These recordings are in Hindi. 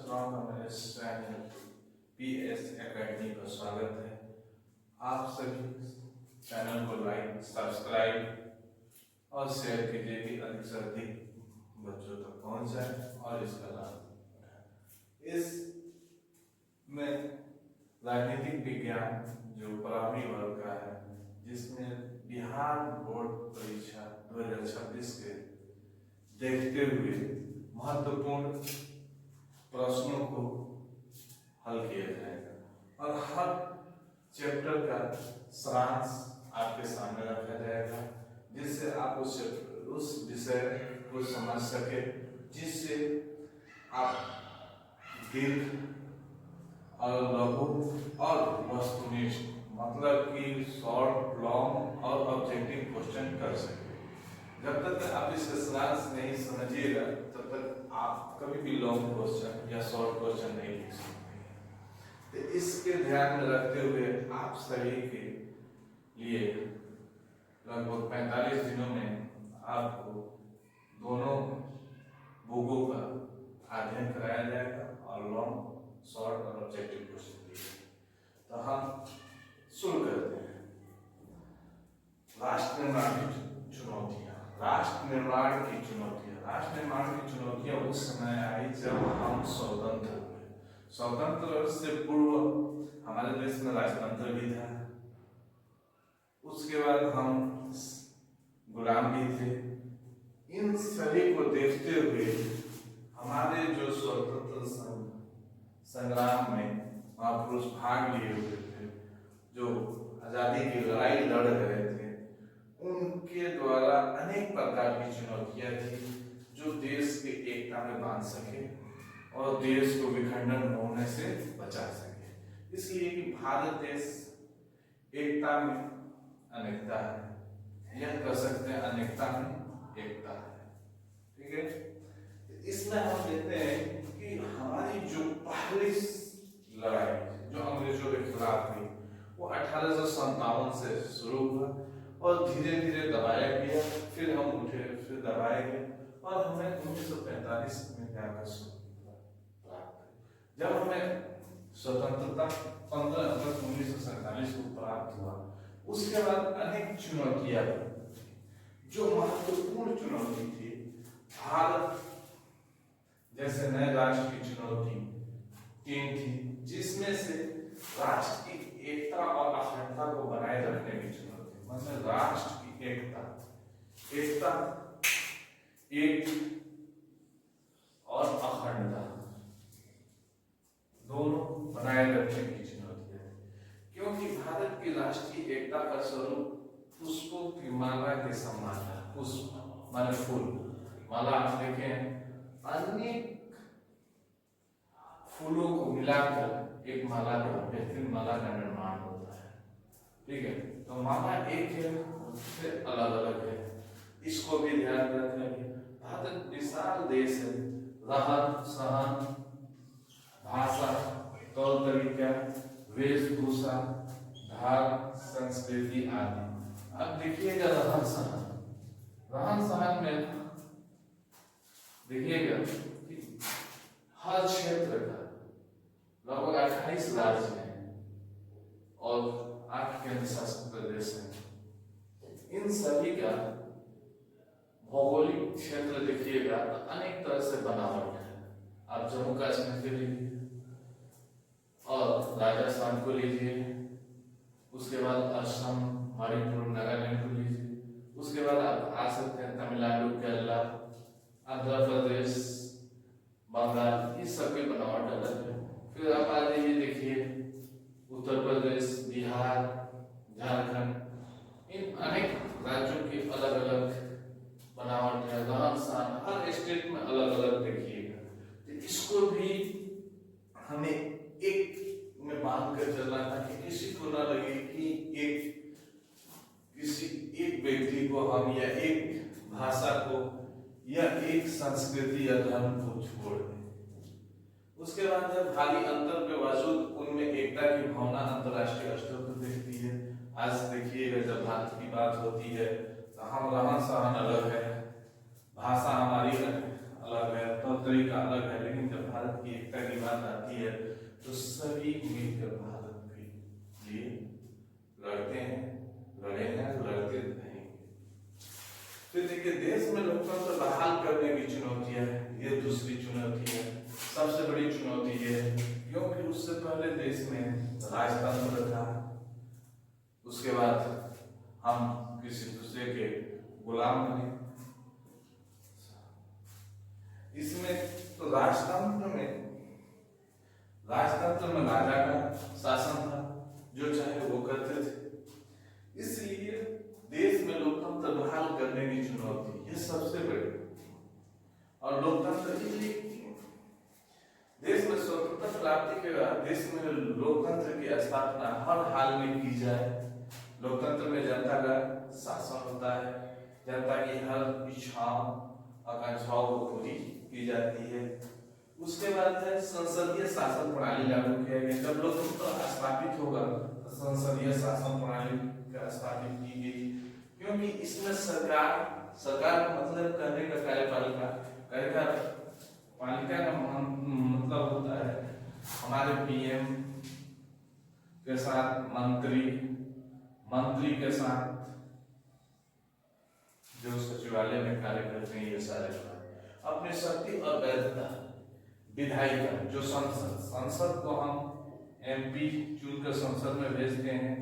छात्राओं का मेरे चैनल PS एकेडमी पर स्वागत है। आप सभी चैनल को लाइक, सब्सक्राइब और शेयर कीजिए कि अधिक से अधिक बच्चों तक पहुंच जाए और इसका लाभ उठाएं। इस में राजनीतिक विज्ञान जो 12वीं वर्ग का है, जिसमें बिहार बोर्ड परीक्षा 2026 के देखते हुए महत्वपूर्ण प्रश्नों को हल किया जाएगा और हर चैप्टर का सारांश आपके सामने रखा जाएगा, जिससे आप उस विषय को समझ सके, जिससे आप दीर्घ और लघु और वस्तुनिष्ठ मतलब कि शॉर्ट, लॉन्ग और ऑब्जेक्टिव क्वेश्चन कर सके। जब तक आप इसका सारांश नहीं समझिएगा तब तक आप कभी भी लॉन्ग क्वेश्चन या शॉर्ट क्वेश्चन नहीं लिख सकते। तो इसके ध्यान में रखते हुए आप सभी के लिए लगभग 45 दिनों में आपको दोनों बुकों का अध्ययन कराया जाएगा और लॉन्ग, शॉर्ट और ऑब्जेक्टिव क्वेश्चन दिए। तो हम शुरू करते हैं। राष्ट्र निर्माण की चुनौतियां। राष्ट्र निर्माण की चुनौतियां उस समय आई जब हम स्वतंत्र हुए। स्वतंत्र से पूर्व हमारे देश में राजतंत्र भी था, उसके बाद हम गुलाम भी थे। इन सभी को देखते हुए हमारे जो स्वतंत्र संग्राम में महापुरुष भाग लिए हुए थे, जो आजादी की लड़ाई लड़ रहे थे, उनके द्वारा अनेक प्रकार की चुनौतियां थी जो देश के एकता में बांध सके और देश को विखंडन होने से बचा सके। इसलिए कि भारत देश एकता में अनेकता है, यह कह सकते हैं अनेकता में एकता है। ठीक है, इसमें हम देखते हैं कि हमारी जो पहली लड़ाई जो अंग्रेजों के खिलाफ हुई वो 1857 से शुरू हुआ और धीरे धीरे दबाया गया, फिर हम उठे, फिर दबाए गए और हमें 1945 में जाकर स्वतंत्रता प्राप्त हुई। जब हमें स्वतंत्रता 15 अगस्त 1947 को प्राप्त हुआ, उसके बाद अनेक चुनौतियां जो महत्वपूर्ण चुनौती थी, भारत जैसे नए राष्ट्र की चुनौती 3 थी, जिसमें से राष्ट्र की एकता और अखंडता को बनाए रखने की चुनौती, मतलब राष्ट्र की एकता एक और अखंडता दोनों बनाए रखने की चुनौती है। क्योंकि भारत की राष्ट्रीय एकता का स्वरूप पुष्पों की माला के समान है। पुष्प माने फूल, माला आप देखें अनेक फूलों को मिलाकर एक माला का, बेहतरीन माला का निर्माण होता है। ठीक है, तो माला एक है, उससे अलग अलग है, इसको भी ध्यान रखें। भारत विशाल देश है, रहन सहन, भाषा, तौर तरीका, वेशभूषा, धार्म, संस्कृति आदि। अब देखिएगा रहन सहन में देखिएगा कि हर क्षेत्र का लगभग 28 राज्य हैं और 8 केंद्र शासित प्रदेश हैं। इन सभी का भौगोलिक क्षेत्र देखिएगा तो अनेक तरह से बनावट है। आप जम्मू कश्मीर के लीजिए और राजस्थान को लीजिए, उसके बाद असम, मणिपुर, नागालैंड को लीजिए, उसके बाद आप आ सकते हैं तमिलनाडु, केरला, आंध्र प्रदेश, बंगाल, इस सब की बनावट अलग है। फिर आप आ जाइए, देखिए उत्तर प्रदेश, बिहार, झारखंड, इन अनेक राज्यों की अलग अलग बनावट है, रहन सहन हर स्टेट में अलग अलग देखिएगा। तो इसको भी हमें एक में बांध कर चलना था कि किसी को ना लगे कि किसी एक व्यक्ति को हम या एक भाषा को या एक संस्कृति या धर्म को छोड़ दें। उसके बाद जब भारी अंतर के बावजूद उनमें एकता की भावना अंतर्राष्ट्रीय स्तर पर दिखती है। आज देखिएगा जब भारत की बात होती है तो हम रहन सहन अलग है, भाषा हमारी अलग है, तौर तरीका अलग है, लेकिन जब भारत की एकता एकता की बात आती है तो सभी मिलकर भारत के लिए लड़ते हैं, लड़े हैं, लड़ते रहेंगे। फिर देखिए, देश में लोकतंत्र बहाल करने की चुनौतियां है, ये दूसरी चुनौती है। सबसे बड़ी चुनौती ये है क्योंकि उससे पहले देश में राजतंत्र था, उसके बाद हम किसी दूसरे के गुलाम बने। इसमें तो राजतंत्र में राजा का शासन था, जो चाहे वो करते थे। इसलिए देश में लोकतंत्र बहाल करने की चुनौती ये सबसे बड़ी। और लोकतंत्र इसलिए देश में स्वतंत्रता प्राप्ति के बाद देश में लोकतंत्र की स्थापना हर हाल में की जाए। लोकतंत्र में जनता का शासन होता है, जनता की हर इच्छाओं आकांक्षाओं को पूरी की जाती है। उसके बाद है संसदीय शासन प्रणाली लागू किया गया। जब लोकतंत्र स्थापित होगा तो संसदीय शासन प्रणाली स्थापित की गई, क्योंकि इसमें सरकार का मतलब करने का कार्यपालिका का मतलब होता है हमारे पीएम के साथ मंत्री के साथ जो सचिवालय में कार्य करते हैं, ये सारे अपने शक्ति और वैधता विधायिका जो संसद को हम एमपी चुनकर संसद में भेजते हैं,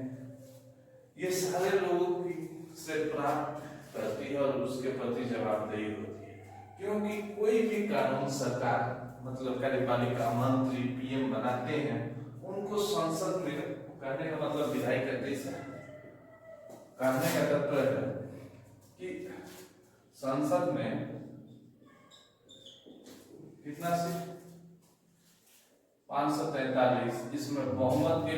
ये सारे लोगों की से प्राप्त करती है और उसके प्रति जवाबदेही होती है। क्योंकि कोई भी कानून सरकार मतलब कार्यपालिका मंत्री पीएम बनाते हैं, उनको संसद में करने का मतलब विधायिका देश करने का तात्पर्य है कि संसद में कितना सीट 543, इसमें बहुमत के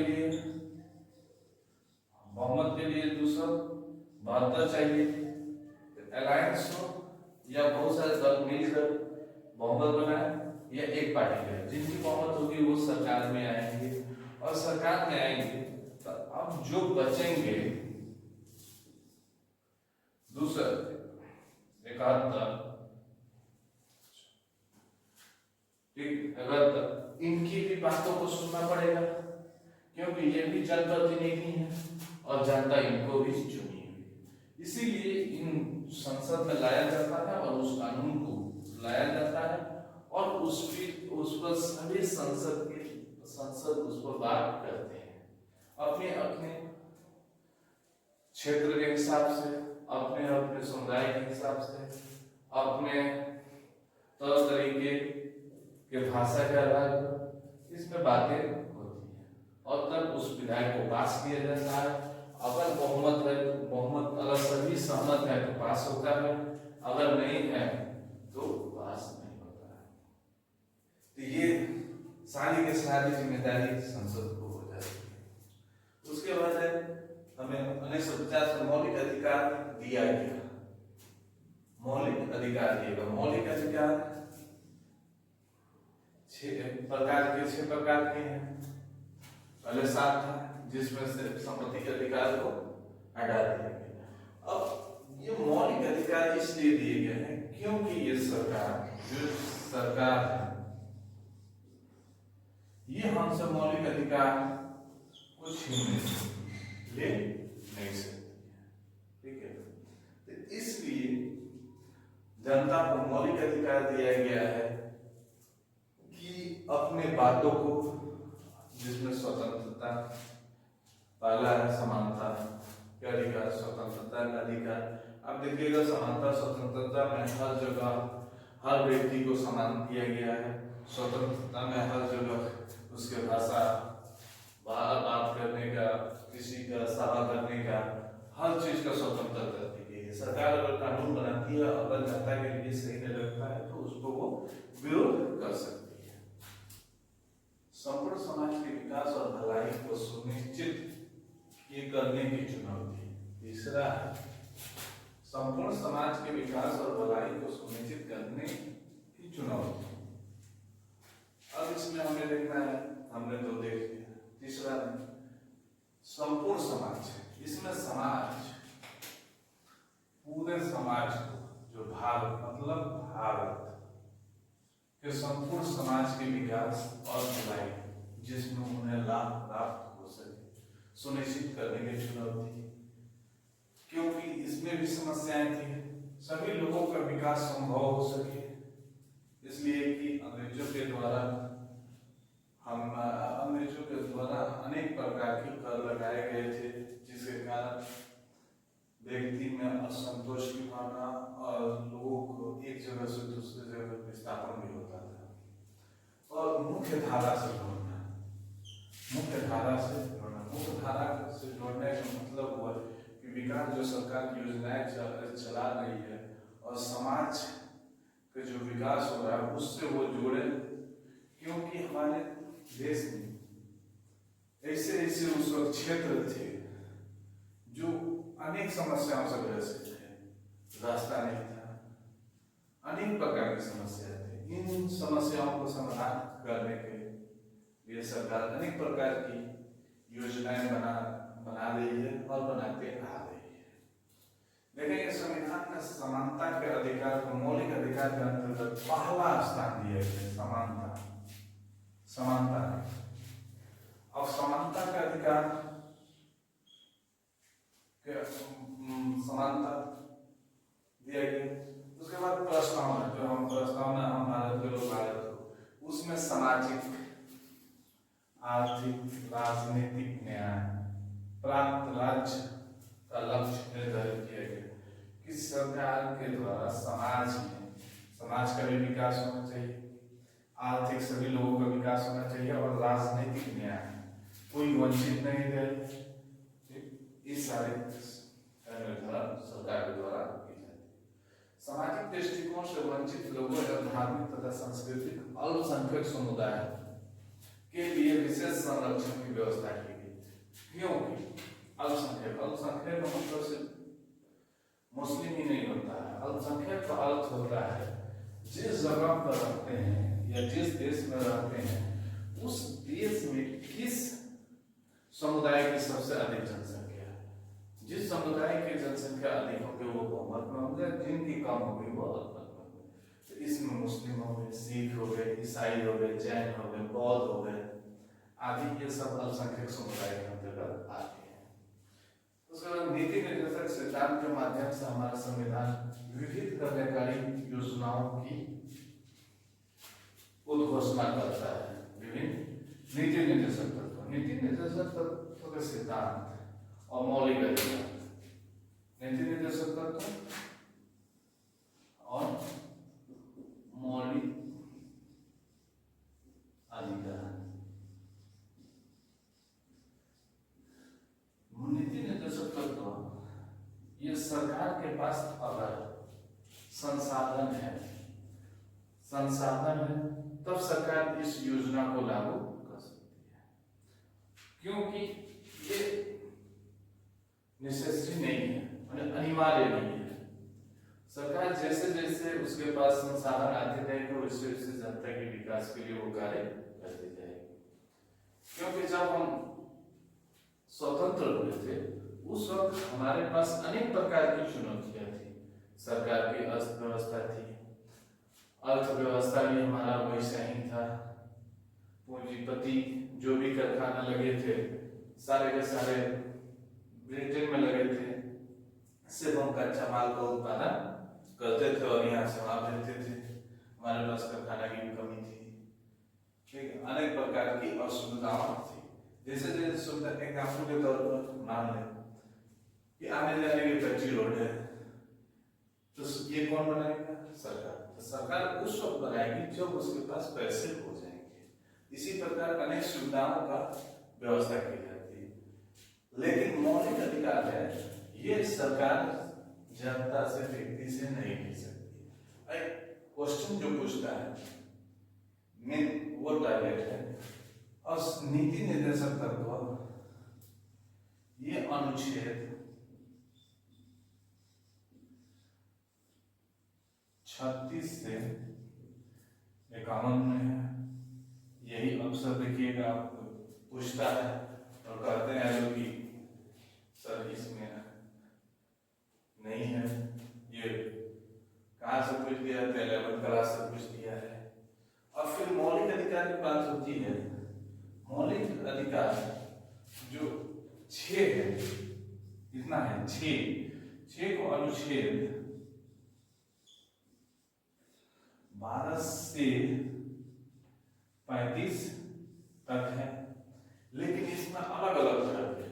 लिए 272 चाहिए। अलायंस हो या बहुत सारे दल मिलकर बहुमत बनाए या एक पार्टी का, जिनकी बहुमत होगी वो सरकार में आएंगे। और सरकार में आएंगे तो अब जो बचेंगे 271, ठीक, अगर इनकी भी बातों को सुनना पड़ेगा, क्योंकि ये भी जनप्रतिनिधि हैं और जनता इनको भी चुनी है। इसीलिए इन संसद में लाया जाता है और उस कानून को लाया जाता है और उस पर सभी संसद उस पर बात करते हैं अपने अपने क्षेत्र के हिसाब से, अपने अपने समुदाय के हिसाब से, अपने तरह तरीके के भाषा के आधार पर इसमें बातें होती हैं और तब उस विधायक को पास किया जाता है। अगर बहुमत है तो बहुमत, अगर सभी सहमत है तो पास होता है, अगर नहीं है तो पास नहीं होता है। तो ये सारी की सारी जिम्मेदारी संसद को हो जाती है। उसके बाद है हमें 1950 में मौलिक अधिकार दिया गया। मौलिक अधिकार दिएगा। मौलिक अधिकार 6 प्रकार के हैं। पहले 7 था, जिसमें से संपत्ति के अधिकार को हटा दिया गया। अब ये मौलिक अधिकार इसलिए दिए गए हैं क्योंकि ये सरकार है, ये हमसे मौलिक अधिकार कुछ ही ले नहीं सकती, ठीक है। तो इसलिए जनता को मौलिक अधिकार दिया गया है कि अपने बातों को, जिसमें स्वतंत्रता पहला है, समानता का अधिकार, स्वतंत्रता का अधिकार। अब देखिएगा, समानता स्वतंत्रता में हर जगह हर व्यक्ति को समान दिया गया है। स्वतंत्रता में हर जगह उसके भाषा बात करने का, किसी का सभा करने का, हर चीज का स्वतंत्रता दी गई है। सरकार अगर कानून बनाती है, अगर जनता के लिए सही नहीं लगता है तो उसको वो विरोध कर सकती है। संपूर्ण समाज के विकास और भलाई को सुनिश्चित करने की चुनौती। तीसरा है संपूर्ण समाज के विकास और भलाई को सुनिश्चित करने की चुनौती। अब इसमें हमें देखना है, हमने तो देख लिया। तीसरा है संपूर्ण समाज। इसमें समाज, पूरे समाज को, जो भारत मतलब भारत, कि संपूर्ण समाज के विकास और भलाई जिसमें उन्हें लाभ प्राप्त हो सके सुनिश्चित करने की चुनौती थी, क्योंकि इसमें भी समस्याएं थी। सभी लोगों का विकास संभव हो सके, इसलिए कि अंग्रेजों के द्वारा अनेक प्रकार के कर लगाए गए थे, जिसके कारण व्यक्ति में असंतोष की भावना और लोगों को एक जगह से दूसरी जगह विस्थापन भी होता था। और मुख्य धारा से जोड़ने का मतलब हुआ कि विकास जो सरकार की योजनाएं चला रही है और समाज का जो विकास हो रहा है उससे वो जोड़े, क्योंकि हमारे देश में ऐसे ऐसे उस वक्त क्षेत्र थे जो अनेक समस्याओं से ग्रसित थे, रास्ता नहीं था, अनेक प्रकार की समस्या थी। इन समस्याओं को समाधान करने के लिए सरकार अनेक प्रकार की योजनाएं बना रही है और बनाते आ रही है। देखेंगे संविधान में समानता के अधिकार को मौलिक अधिकार के अंतर्गत पहला स्थान दिया गया, समानता। अब समानता के अधिकार समानता दिया गया। उसके बाद प्रस्तावना हम भारत के लोग भारत हो, उसमें सामाजिक, आर्थिक, राजनीतिक न्याय प्राप्त राज्य का लक्ष्य निर्धारित किया गया कि सरकार के द्वारा समाज का भी विकास होना चाहिए, आर्थिक सभी लोगों का विकास होना चाहिए और राजनीतिक न्याय, कोई वंचित नहीं रहे। इस सारे निर्धारण सरकार के द्वारा की जाती है। सामाजिक दृष्टिकोण से वंचित लोगों एवं धार्मिक तथा सांस्कृतिक अल्पसंख्यक समुदाय के लिए विशेष संरक्षण की व्यवस्था की गई थी। क्योंकि अल्पसंख्यक का मतलब सिर्फ मुस्लिम ही नहीं होता है। अल्पसंख्यक का अर्थ होता है जिस जगह पर रहते हैं या जिस देश में रहते हैं उस देश में किस समुदाय की सबसे अधिक जनसंख्या है। जिस समुदाय की जनसंख्या अधिक होगी वो बहुमत में होंगे, जिनकी कम होगी वो अल्पमत में होंगे। तो इसमें मुस्लिम हो गए, सिख हो गए, ईसाई हो गए, जैन हो गए, बौद्ध हो गए आदि, ये सब अल्पसंख्यक समुदाय के अंतर्गत आते हैं। उसके बाद नीति निर्देशक सिद्धांत के माध्यम से हमारा संविधान विविध कल्याणकारी योजनाओं की उद्घोषणा करता है। विभिन्न नीति निर्देशक तत्व के सिद्धांत और मौलिक अधिकार, नीति निर्देशक तत्व और मौलिक अधिकार। नीति निर्देशक तत्व ये सरकार के पास अगर संसाधन है तब सरकार इस योजना को लागू कर सकती है, क्योंकि ये नेसेसरी नहीं है, अनिवार्य नहीं है। सरकार जैसे जैसे उसके पास संसाधन आते जाएंगे वैसे वैसे जनता के विकास के लिए वो कार्य करती जाएगी। क्योंकि जब हम स्वतंत्र हुए थे उस वक्त हमारे पास अनेक प्रकार की चुनौतियां थी। सरकार की अर्थव्यवस्था थी, अर्थव्यवस्था भी हमारा वैसा ही था। पूंजीपति जो भी कारखाना लगे थे सारे के सारे ब्रिटेन में लगे थे, सिर्फ हम कच्चा माल का उत्पादन करते थे और यहाँ से वहां भेजते थे। हमारे पास कारखाना की भी कमी थी, ठीक है, अनेक प्रकार की असुविधाएं थी। जैसे जैसे सुविधा, एग्जाम्पल के तौर पर मान लें कि आने जाने की कच्ची रोड है, तो ये कौन बनाएगा? सरकार। तो सरकार उस वक्त बनाएगी जब उसके पास पैसे हो जाएंगे। इसी प्रकार अनेक सुविधाओं का व्यवस्था की जाती है। लेकिन मौलिक अधिकार है, ये सरकार जनता से, व्यक्ति से नहीं ले सकती। क्वेश्चन जो पूछता है वो टारगेट है। और नीति निर्देशक तत्व ये अनुच्छेद 36 से 51 में है। यही अक्सर देखिएगा आपको पूछता है और कहते हैं लोग कि सर इसमें नहीं है, ये कहाँ से पूछ दिया? 11वीं क्लास से पूछ दिया है। छह को अनुच्छेद 12 से 35 तक है, लेकिन इसमें अलग अलग शर्त है,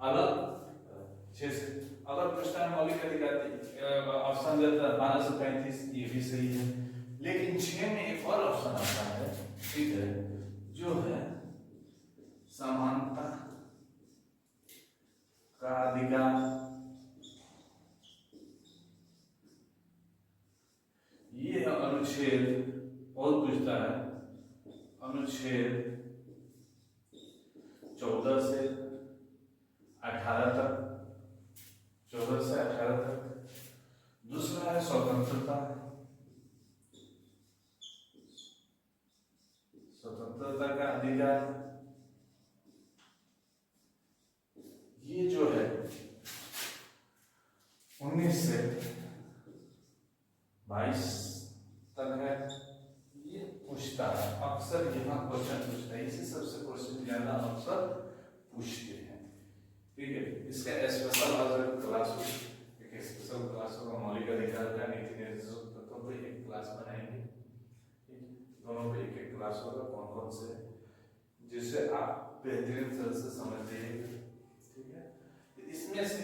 अलग 6 से अगर प्रश्न मौलिक अधिकार ऑप्शन देता है 12 से 35, ये भी सही है, लेकिन 6 में एक और ऑप्शन आता है, ठीक है, जो है समानता का अधिकार। ये अनुच्छेद बहुत पूछता है, अनुच्छेद 14 से 18 तक, 14 से 18 तक। दूसरा है स्वतंत्रता, स्वतंत्रता का अधिकार। ये जो है 19 से 22 तक है। ये पूछता है अक्सर, यहाँ क्वेश्चन पूछता है, इसी सबसे क्वेश्चन ज्यादा अक्सर पूछते हैं, ठीक है। इसका स्पेशल क्लास, स्पेशल क्लास होगा मौलिक अधिकार का, नीति निर्देशक तत्वों पे एक क्लास बनाएंगे, दोनों पे एक एक क्लास होगा, कौन कौन से, जिससे आप बेहतरीन तरह से समझ जाइएगा, ठीक है। इसमें से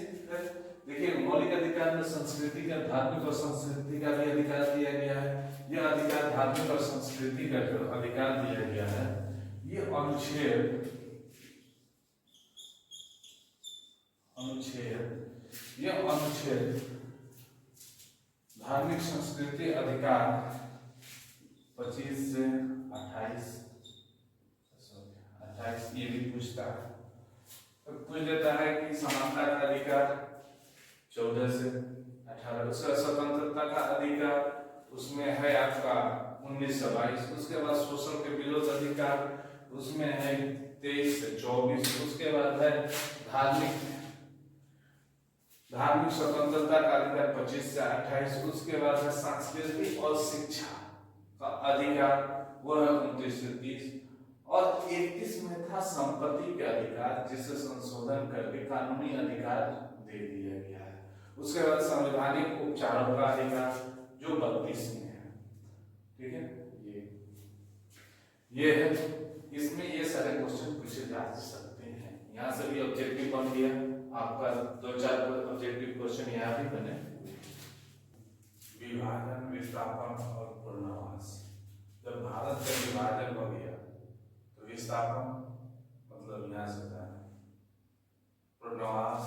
देखिए मौलिक अधिकार में संस्कृति का, धार्मिक और संस्कृति का भी अधिकार दिया गया है। यह अधिकार धार्मिक और संस्कृति का जो अधिकार दिया गया है, ये अनुच्छेद धार्मिक संस्कृति अधिकार 25 से 28 ये भी पूछता है। तो पूछ देता है कि समानता का अधिकार 14 से 18, उसका स्वतंत्रता का अधिकार उसमें है आपका 19 से 22, उसके बाद शोषण के विरोध अधिकार उसमें है 23 से 24, उसके बाद है धार्मिक स्वतंत्रता का अधिकार 25 से 28, उसके बाद है सांस्कृतिक और शिक्षा का अधिकार, वह है 29 से 30, और 31 में था संपत्ति के अधिकार, जिसे संशोधन करके कानूनी अधिकार दे दिया गया है। उसके बाद संवैधानिक उपचारों का अधिकार जो 32 में है, ठीक है। ये है, इसमें ये सारे क्वेश्चन पूछे जा सकते हैं। यहाँ से भी ऑब्जेक्टिव बन गया आपका, 2-4 ऑब्जेक्टिव क्वेश्चन यहाँ भी बने। विभाजन, विस्थापन और पुनर्वास। जब भारत का विभाजन हो गया तो विस्थापन मतलब यहाँ से था, पुनर्वास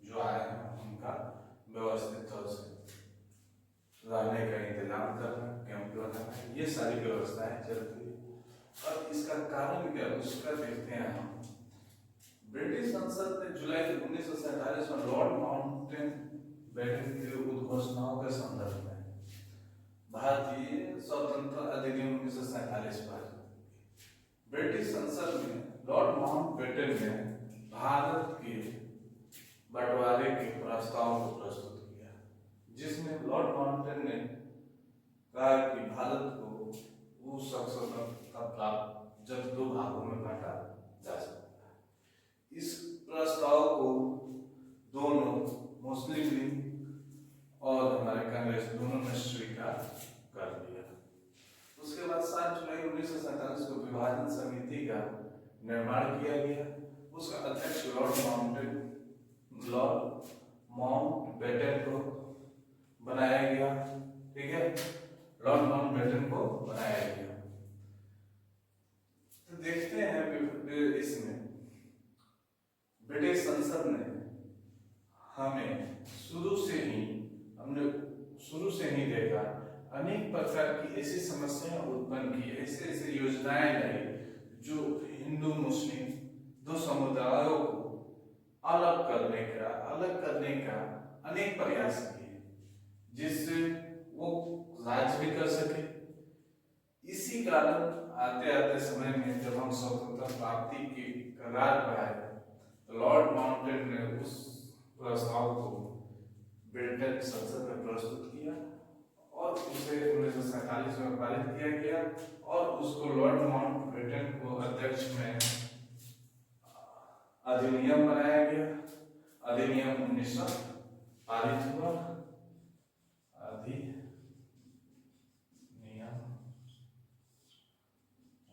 जो आए हैं उनका व्यवस्थित तौर से रहने का इंतजाम करना, कैंप बनाना, ये सारी व्यवस्थाएं चलती है। और इसका कारण क्या, उसका देखते हैं हम। ब्रिटिश संसद ने जुलाई 1947 में लॉर्ड माउंटबेटन की उद्घोषणाओं के संदर्भ में भारतीय स्वतंत्रता अधिनियम 1947 पारित। ब्रिटिश संसद में लॉर्ड माउंटबेटन ने भारत के बंटवारे के प्रस्ताव को प्रस्तुत किया, जिसमें लॉर्ड माउंटबेटन ने कहा कि भारत को उस स्वतंत्रता प्राप्त जब 2 भागों में बांटा जा सकता है। इस प्रस्ताव को दोनों मुस्लिम लीग और हमारे कांग्रेस दोनों ने स्वीकार कर लिया। उसके बाद 7 जुलाई 1947 को विभाजन समिति का निर्माण किया गया। उसका अध्यक्ष लॉर्ड माउंटबेटन को बनाया गया, ठीक है, लॉर्ड माउंटबेटन को बनाया गया। तो देखते हैं इसमें ब्रिटिश संसद ने हमने शुरू से ही देखा अनेक प्रकार की ऐसी समस्याएं उत्पन्न की, ऐसे ऐसे योजनाएं लाई जो हिंदू मुस्लिम 2 समुदायों को अलग करने का अनेक प्रयास किए, जिससे वो राज्य भी कर सके। इसी कारण आते आते समय में जब हम स्वतंत्रता प्राप्ति की कगार पर आए, लॉर्ड माउंटबेटन ने उस प्रस्ताव को ब्रिटेन संसद में प्रस्तुत किया और उसे 1947 में पारित किया गया और उसको लॉर्ड माउंटबेटन को अध्यक्ष में अधिनियम बनाया गया। अधिनियम 1900 पारित हुआ। अधिनियम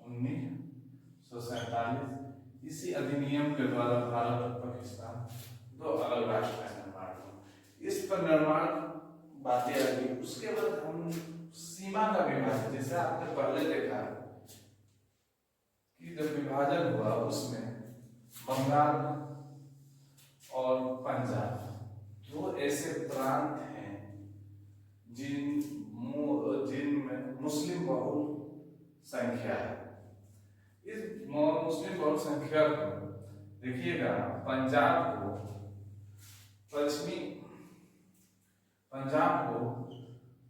1947। इसी अधिनियम के द्वारा भारत और पाकिस्तान दो अलग राष्ट्र का निर्माण हुआ। इस पर निर्माण बातें आ गई। उसके बाद हम सीमा का विभाजन, जैसे आपने पहले देखा कि जब विभाजन हुआ उसमें बंगाल और पंजाब दो ऐसे प्रांत हैं जिनमें मुस्लिम बहुल संख्या है। इस मुस्लिम बहुल संख्या को देखिएगा, पंजाब को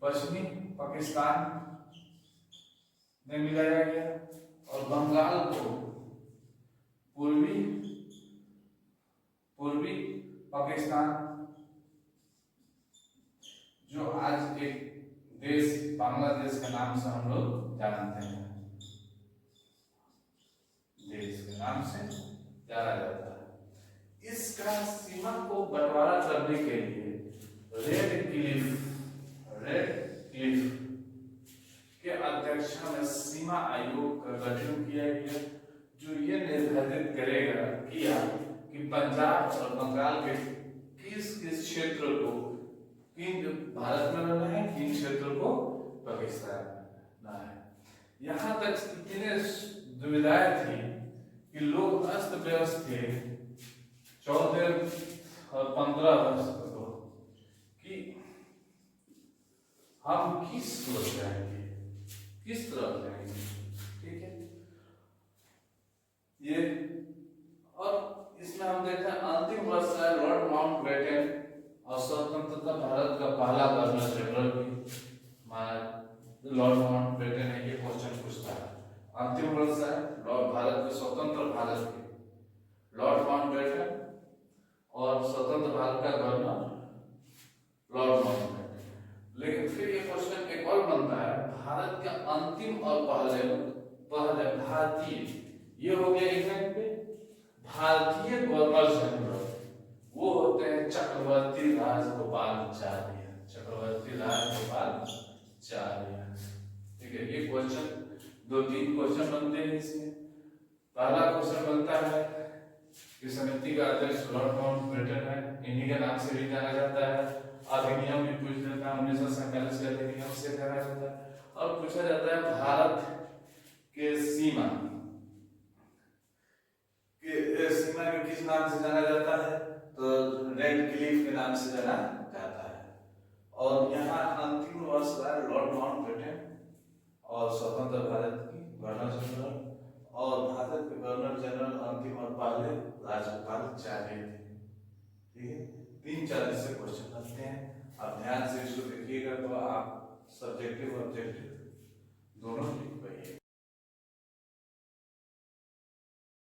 पश्चिमी पाकिस्तान में मिलाया गया और बंगाल को पूर्वी पाकिस्तान, जो आज एक देश बांग्लादेश के नाम से हम लोग जानते हैं, देश के नाम से जाना जाता है। इसका सीमा को बंटवारा करने के लिए रेड क्लिफ के अध्यक्षता में सीमा आयोग का गठन किया गया, जो ये निर्धारित करेगा कि पंजाब और बंगाल के किस क्षेत्र को भारत में रहना है, किन क्षेत्र को पाकिस्तान में रहना है। यहाँ तक इतने दुविधाएं थी कि लोग अस्त व्यस्त थे 14 और 15 वर्ष को कि हम किस तरफ जाएंगे। ठीक है, ये और इसमें हम देखते हैं अंतिम वर्ष है लॉर्ड माउंटबेटन और स्वतंत्रता भारत का पहला गवर्नर जनरल भी लॉर्ड माउंटबेटन है। ये क्वेश्चन पूछता है, अंतिम वर्ष है भारत के स्वतंत्र भारत के लॉर्ड माउंटबेटन और स्वतंत्र भारत का गवर्नर लॉर्ड माउंटबेटन। लेकिन फिर ये क्वेश्चन एक और बनता है, भारत के अंतिम और पहले भारतीय, ये हो गया इंग्लैंड पे, भारतीय गवर्नर जनरल वो होते हैं चक्रवर्ती राजगोपालाचार्य। ठीक है, ये क्वेश्चन 2-3 क्वेश्चन बनते हैं इसमें। पहला क्वेश्चन बनता है कि समिति का अध्यक्ष लॉर्ड माउंटबेटन है, इन्हीं के नाम से भी जाना जाता है। अधिनियम भी पूछ लेता है, 1947 के अधिनियम से जाना जाता है। और पूछा जाता है भारत के सीमा के किस नाम से जाना जाता है, तो रेड क्लिफ के नाम से जाना जाता है। और यहाँ अंतिम वर्ष है लॉर्ड माउंटबेटन और स्वतंत्र भारत की गवर्नर जनरल, और भारत के गवर्नर जनरल अंतिम और पहले राजगोपालाचार्य थे। ठीक है, 3-4 से क्वेश्चन बनते हैं। आप ध्यान से इसको देखिएगा तो आप सब्जेक्टिव ऑब्जेक्टिव दोनों लिख पाइए।